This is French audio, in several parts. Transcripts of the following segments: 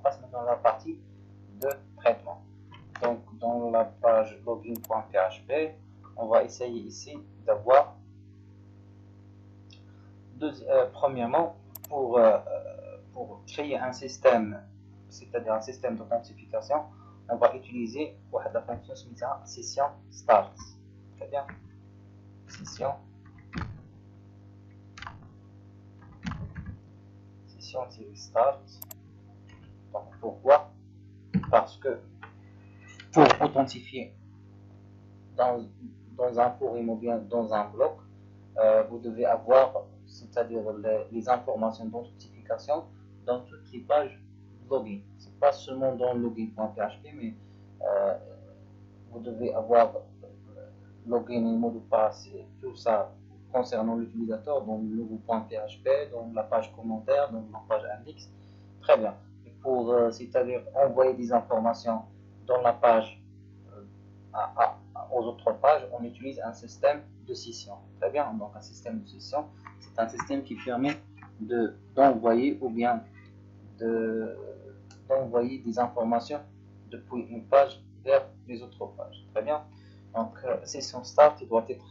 passe maintenant à la partie de traitement. Donc dans la page login.php, on va essayer ici d'avoir premièrement pour créer un système, c'est-à-dire un système d'authentification, on va utiliser la fonction session start. Très bien. Session start. Donc pourquoi? Parce que pour authentifier dans un forum ou bien dans un bloc, vous devez avoir, c'est-à-dire les informations d'authentification dans toutes les pages login. C'est pas seulement dans login.php, mais vous devez avoir login et mot de passe et tout ça concernant l'utilisateur dans le nouveau.php, dans la page commentaire, dans la page index. Très bien. Et pour, c'est-à-dire envoyer des informations dans la page aux autres pages, on utilise un système de session. Très bien. Donc un système de session, c'est un système qui permet d'envoyer ou bien d'envoyer des informations depuis une page vers les autres pages. Très bien. Donc session start, il doit être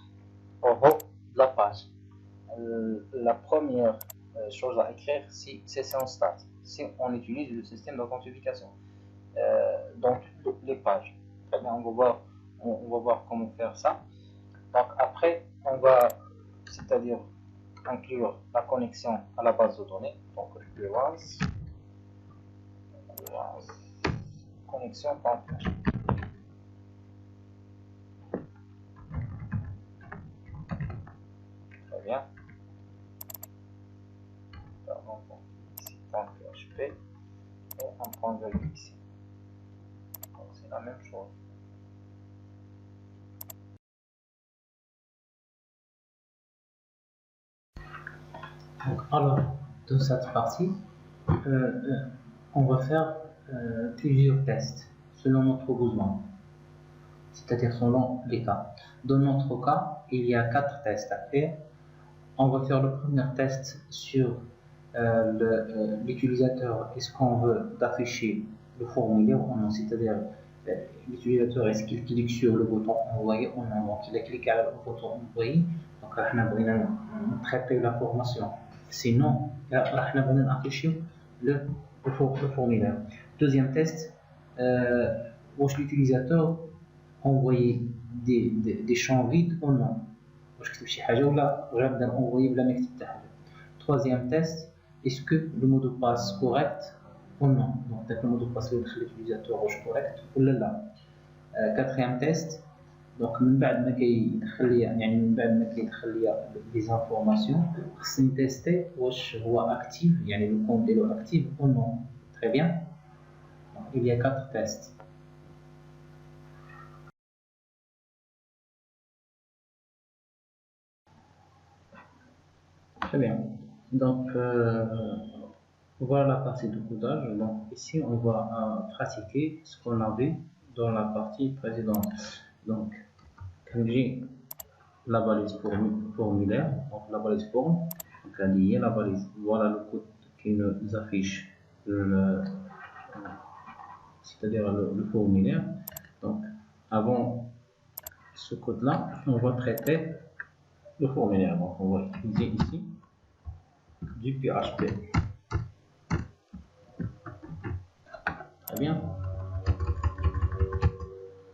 au haut de la page. La première chose à écrire, c'est session start. Si on utilise le système d'authentification dans toutes les pages. Très bien, on va voir comment faire ça. Donc après, on va, c'est-à-dire inclure la connexion à la base de données. Donc connexion.php. Très bien. Pardon, ici .php et un point virgule ici. Donc c'est la même chose. Donc, alors, dans cette partie, on va faire plusieurs tests selon notre besoin, c'est-à-dire selon les cas. Dans notre cas, il y a 4 tests à faire. On va faire le premier test sur l'utilisateur. Est-ce qu'on veut afficher le formulaire ou non, c'est-à-dire l'utilisateur, est-ce qu'il clique sur le bouton envoyer ou non. Donc il a cliqué sur le bouton envoyer, donc on va traiter l'information. Sinon, on va afficher le formulaire. Deuxième test, l'utilisateur envoyer des champs vides ou non. Troisième test, est-ce que le mot de passe correct ou non. Donc le mot de passe de l'utilisateur est correct ou là. Quatrième test, donc من بعد ما كيدخل يعني من بعد ما كيدخل ليا les informations خصني تيستي واش هو اكتيف يعني le compte ديالو اكتيف ou non. Très bien. Donc, il y a 4 tests. Très bien. Donc voilà la partie de codage. Donc ici on va pratiquer ce qu'on a vu dans la partie précédente. Donc quand j'ai la balise formulaire, donc la balise forme, donc lier la balise, voilà le code qui nous affiche c'est-à-dire le formulaire. Donc avant ce code là, on va traiter le formulaire. Donc on va utiliser ici du PHP. Très bien.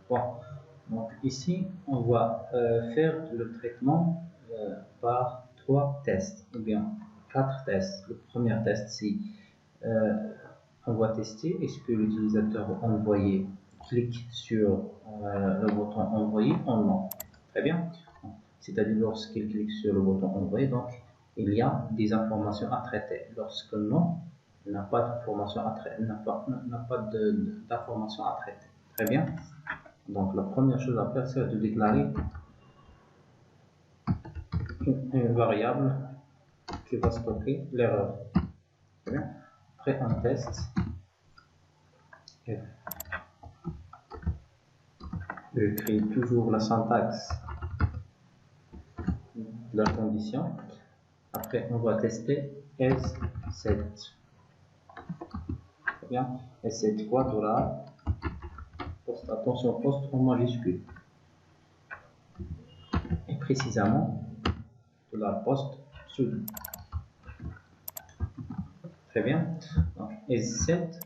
Bon. Donc ici, on va faire le traitement par 3 tests, ou bien 4 tests. Le premier test, c'est on va tester est-ce que l'utilisateur envoyé clique sur le bouton envoyer ou non. Très bien. C'est-à-dire lorsqu'il clique sur le bouton envoyer, donc il y a des informations à traiter. Lorsque non, il n'a pas d'informations à traiter. N'a pas d'informations à traiter. Très bien. Donc la première chose à faire, c'est de déclarer une variable qui va stocker l'erreur. Après un test, j'écris toujours la syntaxe de la condition. Après on va tester else set. bien. Et c'est quoi dollar poste, attention, poste en majuscule. Et précisément, dollar poste sudo. Très bien. Donc, S7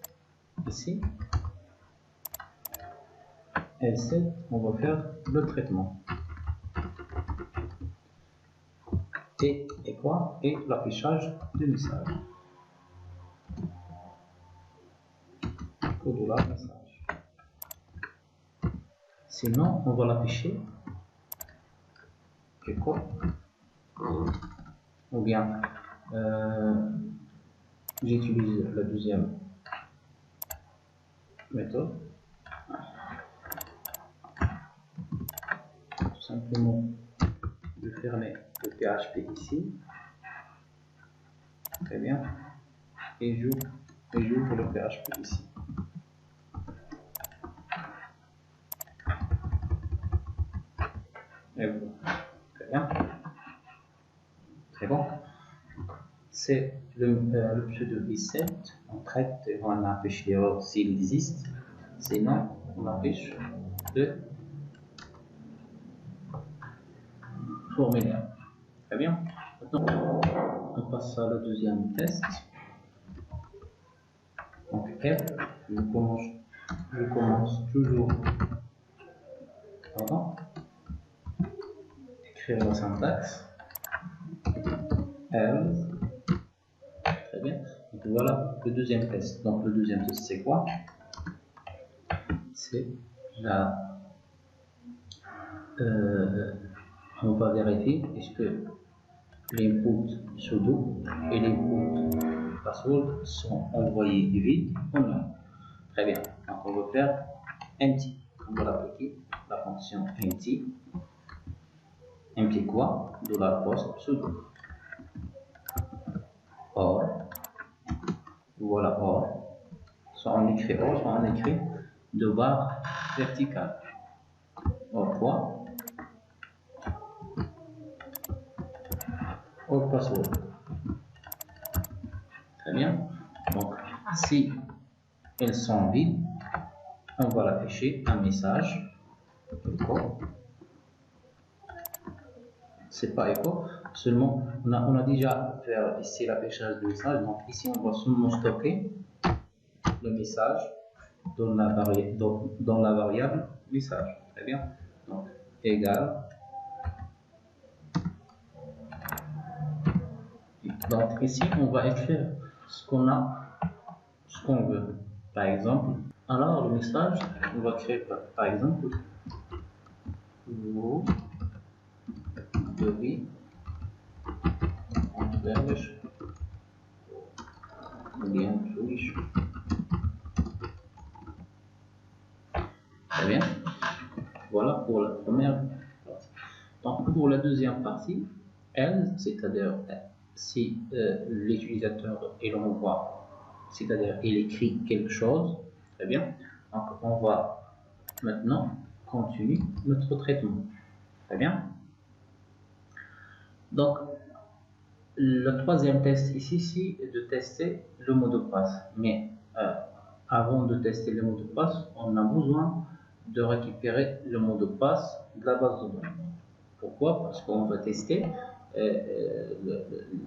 ici. S7, on va faire le traitement. Et quoi? Et l'affichage du message. Au dollar message. Sinon, on va l'afficher. Et quoi? Ou bien j'utilise la deuxième méthode. Tout simplement, je ferme le PHP ici. Très bien. Et j'ouvre le PHP ici. Et voilà. Très bien. Très bon. C'est le pseudo i7. On traite et on affiche l'erreur s'il existe. Sinon, on affiche le formulaire. Très bien. Maintenant, on passe à le deuxième test. Donc, F, je commence toujours avant. Écrire la syntaxe. Else. Très bien. Donc voilà le deuxième test. Donc le deuxième test, c'est quoi? C'est la. On va vérifier est-ce que l'input sudo et l'input password sont envoyés vide ou non. Très bien. Donc on va faire empty. On va l'appliquer la fonction empty. Empty quoi? $post sudo. Or. Voilà or. Soit on écrit or, soit on écrit de barre verticale. Or quoi? Or password. Très bien. Donc, si elles sont vides, on va l'afficher un message. Echo. C'est pas echo, seulement on a déjà fait ici l'affichage du message. Donc ici on va seulement stocker le message dans la variable message. Très bien. Donc égal. Donc ici on va écrire ce qu'on veut. Par exemple, alors le message, on va créer par exemple vous devez English ou bien English. Très bien. Voilà pour la première partie. Donc pour la deuxième partie, elle, c'est-à-dire si l'utilisateur il envoie, c'est-à-dire il écrit quelque chose, très bien. Donc on va maintenant continuer notre traitement. Très bien. Donc le troisième test ici, c'est de tester le mot de passe. Mais avant de tester le mot de passe, on a besoin de récupérer le mot de passe de la base de données. Pourquoi? Parce qu'on va tester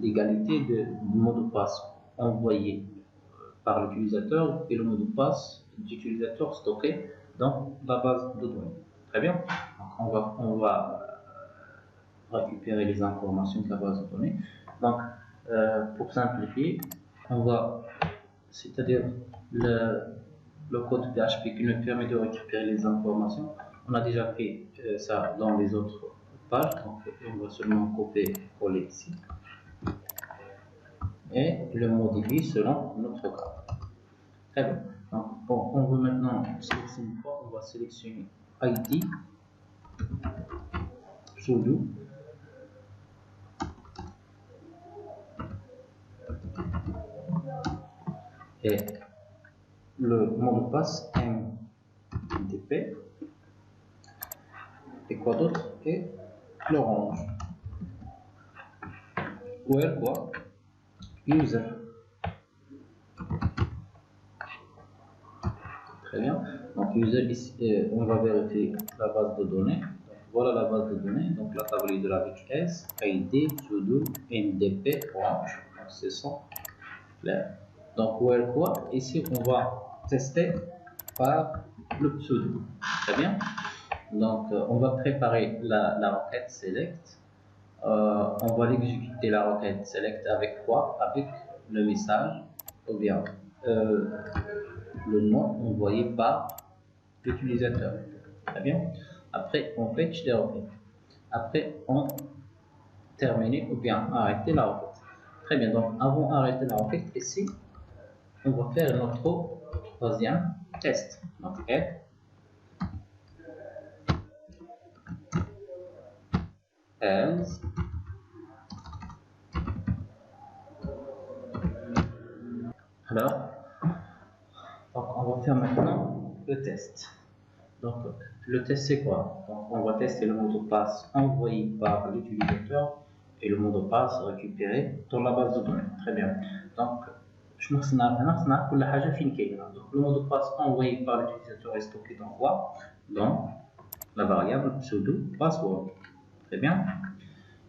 l'égalité du mot de passe envoyé par l'utilisateur et le mot de passe d'utilisateur stocké dans la base de données. Très bien. Donc on va récupérer les informations de la base de données. Donc, pour simplifier, on va, c'est-à-dire le code PHP qui nous permet de récupérer les informations. On a déjà fait ça dans les autres pages, donc on va seulement copier-coller ici et le modifier selon notre cas. Très bien. Donc, bon, on veut maintenant sélectionner quoi? On va sélectionner ID sudo et le mot de passe MDP et quoi d'autre? Et l'orange. Where quoi? User. Très bien. Donc, on va vérifier la base de données. Donc, voilà la base de données. Donc, la table leader avec S, ID, sudo, MDP, orange. Donc, c'est ça. Clair. Donc, where quoi? Ici, on va tester par le pseudo. Très bien. Donc, on va préparer la requête select. On va exécuter la requête select avec quoi? Avec le message ou bien le nom envoyé par l'utilisateur. Très bien. Après, on fetch les requêtes. Après, on termine ou bien arrêter la requête. Très bien. Donc, avant d'arrêter la requête, ici, on va faire notre troisième test. Donc, else. Alors, on va faire maintenant le test. Donc, le test, c'est quoi? Donc, on va tester le mot de passe envoyé par l'utilisateur et le mot de passe récupéré dans la base de données. Très bien. Donc, je me souviens que le mot de passe envoyé par l'utilisateur est stocké dans quoi? Dans la variable pseudo password. Très bien.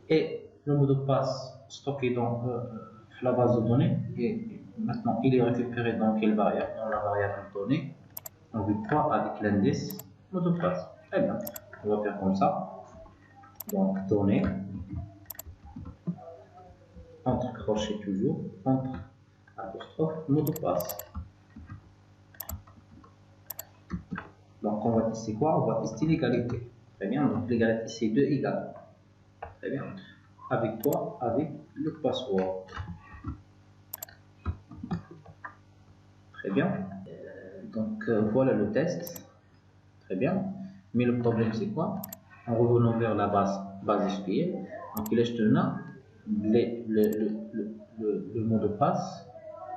Et le mot de passe stocké dans la base de données, et maintenant il est récupéré dans quelle variable? Dans la variable donnée. On veut quoi avec l'indice mot de passe. Très bien. On va faire comme ça. Donc, données, entre crochets toujours, entre apostrophe, mot de passe. Donc, on va tester quoi? On va tester l'égalité. Très bien. Donc, l'égalité, c'est 2 égales. Très bien. Avec quoi? Avec le password. Très bien. Donc, voilà le test. Très bien. Mais le problème, c'est quoi? En revenant vers la base SQL, donc il est le mot de passe.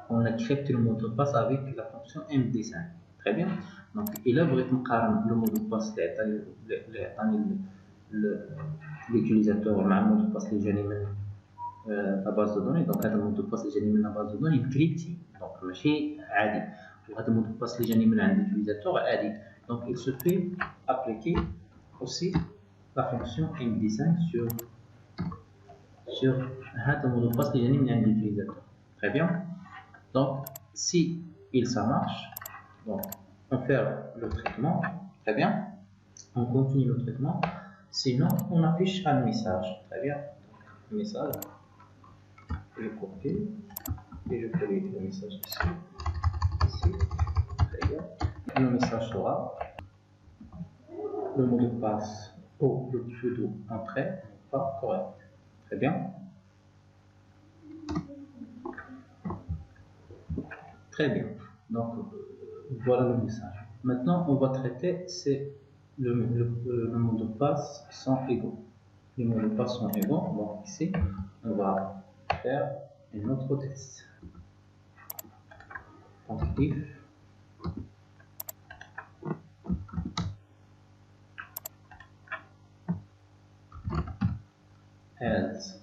On a créé le mot de passe avec la fonction MD5. Très bien. Donc, il a vraiment le mot de passe l'utilisateur مع le mot de passe اللي جاني من la base de données. Donc, هذا المود de passe اللي جاني من la base de données encrypté. Donc, ماشي عادي. وهذا المود de passe اللي جاني من عند l'utilisateur عادي. Donc, il se fait appliquer aussi la fonction MD5 sur هذا المود de passe اللي جاني من عند l'utilisateur. Très bien. Donc, si ça marche, donc on fait le traitement, très bien, on continue le traitement, sinon on affiche un message, très bien, un message, je copie et je colle le message ici, très bien, le message sera le mot de passe ou le pseudo entrée pas correct, très bien. Très bien. Donc, voilà le message. Maintenant, on va traiter le mot de passe sont égaux. Les mots de passe sont égaux. Donc, ici, on va faire un autre test. Donc, if else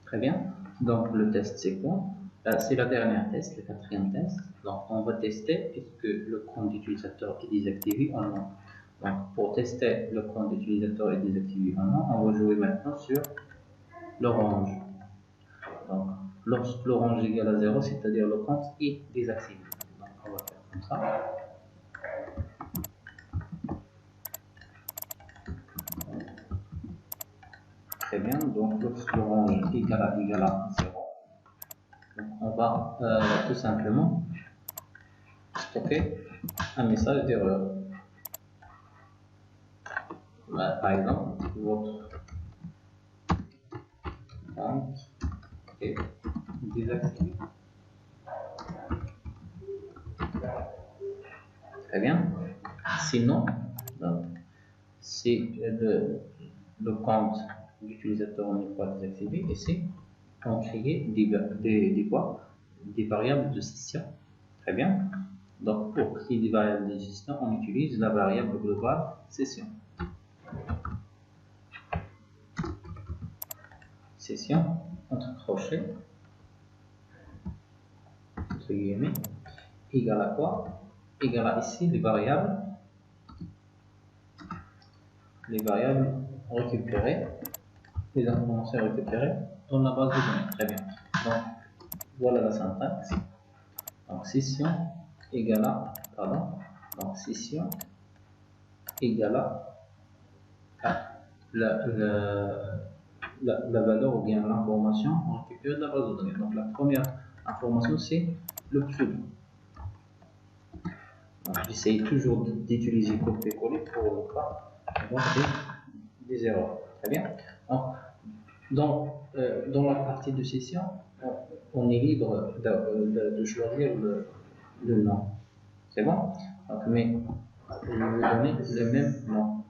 très bien. Donc, le test, c'est quoi? C'est la dernière test, le quatrième test. Donc, on va tester est-ce que le compte d'utilisateur est désactivé ou non. Donc, pour tester le compte d'utilisateur est désactivé ou non, on va jouer maintenant sur l'orange. Donc, lorsque l'orange égale à 0, c'est-à-dire le compte est désactivé. Donc, on va faire comme ça. Très bien. Donc, lorsque l'orange égale à 0, donc on va tout simplement stocker un message d'erreur. Par exemple, votre compte est désactivé. Très bien. Sinon, si le compte d'utilisateur n'est pas désactivé, ici, on crée des variables de session. Très bien. Donc, pour créer des variables de gestion, on utilise la variable globale session. Session entre crochets, guillemets, égale à quoi? Égale à ici les variables récupérées, les informations récupérées dans la base de données. Très bien. Donc, voilà la syntaxe. Donc, session égale à, donc session égale à la valeur ou bien l'information récupérée de la base de données. Donc, la première information, c'est le pseudo. J'essaye toujours d'utiliser copier-coller pour ne pas avoir des erreurs. Très bien. Donc, dans la partie de session, on est libre de choisir le nom. C'est bon? Donc, mais je vais donner le même nom.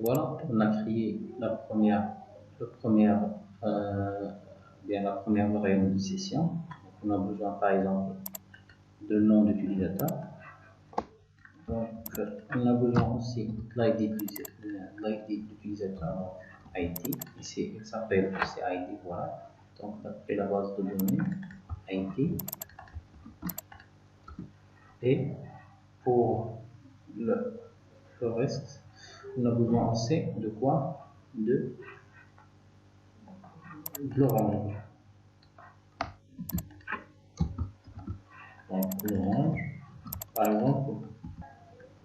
Voilà, on a créé la première variable de session. Donc, on a besoin par exemple de nom d'utilisateur. Donc, on a besoin aussi de l'ID d'utilisateur ID. Ici, il s'appelle ID. Voilà. Donc, après la base de données, ID. Et pour le reste, on a besoin aussi de quoi? De l'orange. Donc, l'orange,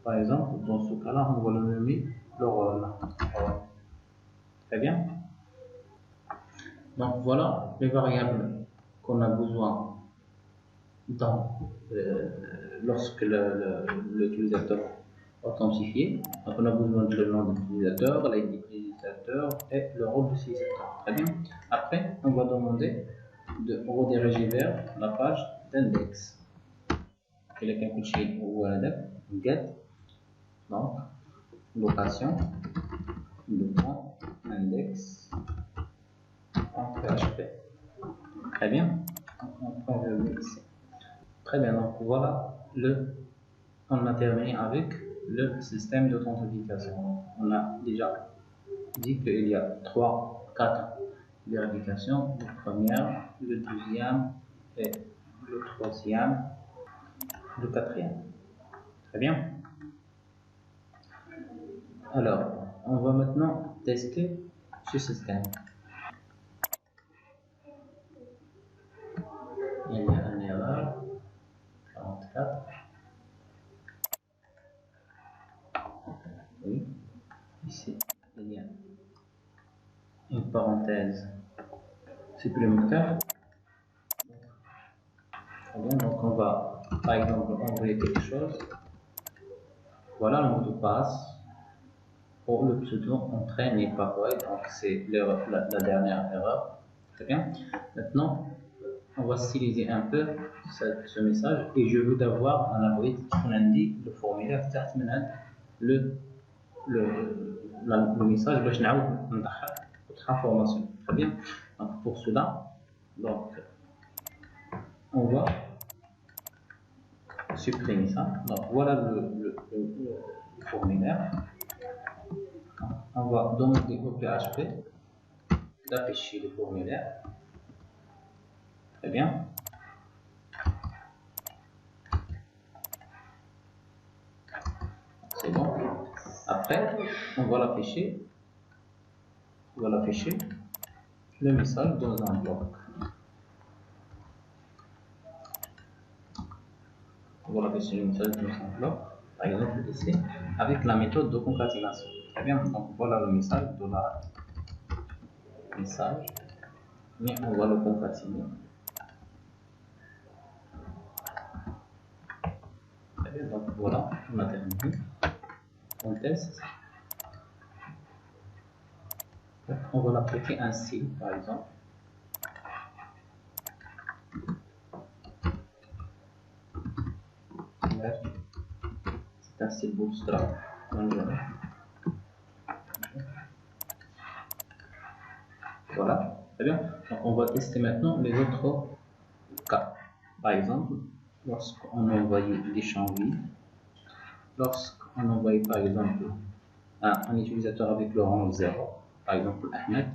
par exemple, dans ce cas-là, on va le nommer le rôle. Très bien. Donc, voilà les variables qu'on a besoin lorsque l'utilisateur authentifié. Donc, on a besoin de le nom de l'utilisateur, l'ID de l'utilisateur et le rôle de l'utilisateur. Très bien. Après, on va demander de rediriger vers la page d'index. Quelqu'un qui ou get, donc location de point index en PHP. Très bien. Très bien. Donc voilà on a terminé avec le système d'authentification. On a déjà dit qu'il y a 4 vérifications. La première, le deuxième et le troisième, le quatrième. Très bien. Alors, on va maintenant tester ce système. Il y a une erreur. 44. Oui. Ici, il y a une parenthèse supplémentaire. Très bien, donc on va par exemple envoyer quelque chose. Voilà le mot de passe. Pour le pseudo entrée n'est pas correct, donc c'est la dernière erreur. Très bien. Maintenant, on va styliser un peu ce message et je veux d'avoir un algorithme qui indique le formulaire le message باش نعاود ندخل autre information. Très bien. Donc pour cela, donc on va supprimer ça. Donc voilà le formulaire. On va demander au PHP d'afficher le formulaire. Très bien. C'est bon. Après, on va l'afficher. Le message dans un bloc. On va l'afficher le message dans un bloc. Par exemple ici, avec la méthode de concaténation. Très bien. Donc voilà le message message, mais on va le concaténer. Très bien. Donc voilà, on a terminé. On teste. On va l'appliquer un style, par exemple. C'est un style bootstrap. Voilà, très bien. Donc on va tester maintenant les autres cas. Par exemple, lorsqu'on envoie des champs vides, lorsqu'on envoie par exemple un utilisateur avec le rang 0, par exemple Ahmed.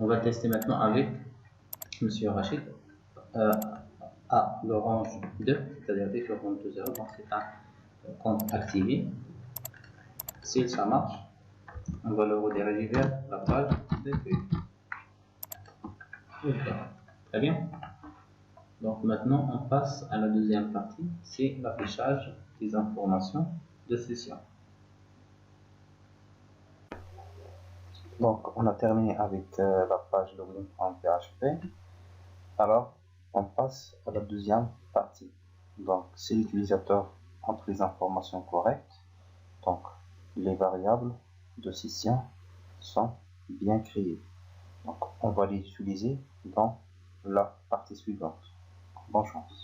On va tester maintenant avec Monsieur Rachid à l'orange 2, c'est-à-dire dès que le compte de 0, donc c'est un compte activé. Si ça marche, on va le rediriger vers la page d'accueil. Très bien. Donc maintenant, on passe à la deuxième partie, c'est l'affichage des informations de session. Donc, on a terminé avec la page login en PHP. Alors, on passe à la deuxième partie. Donc, si l'utilisateur entre les informations correctes, donc les variables de session sont bien créées. Donc, on va les utiliser dans la partie suivante. Bonne chance.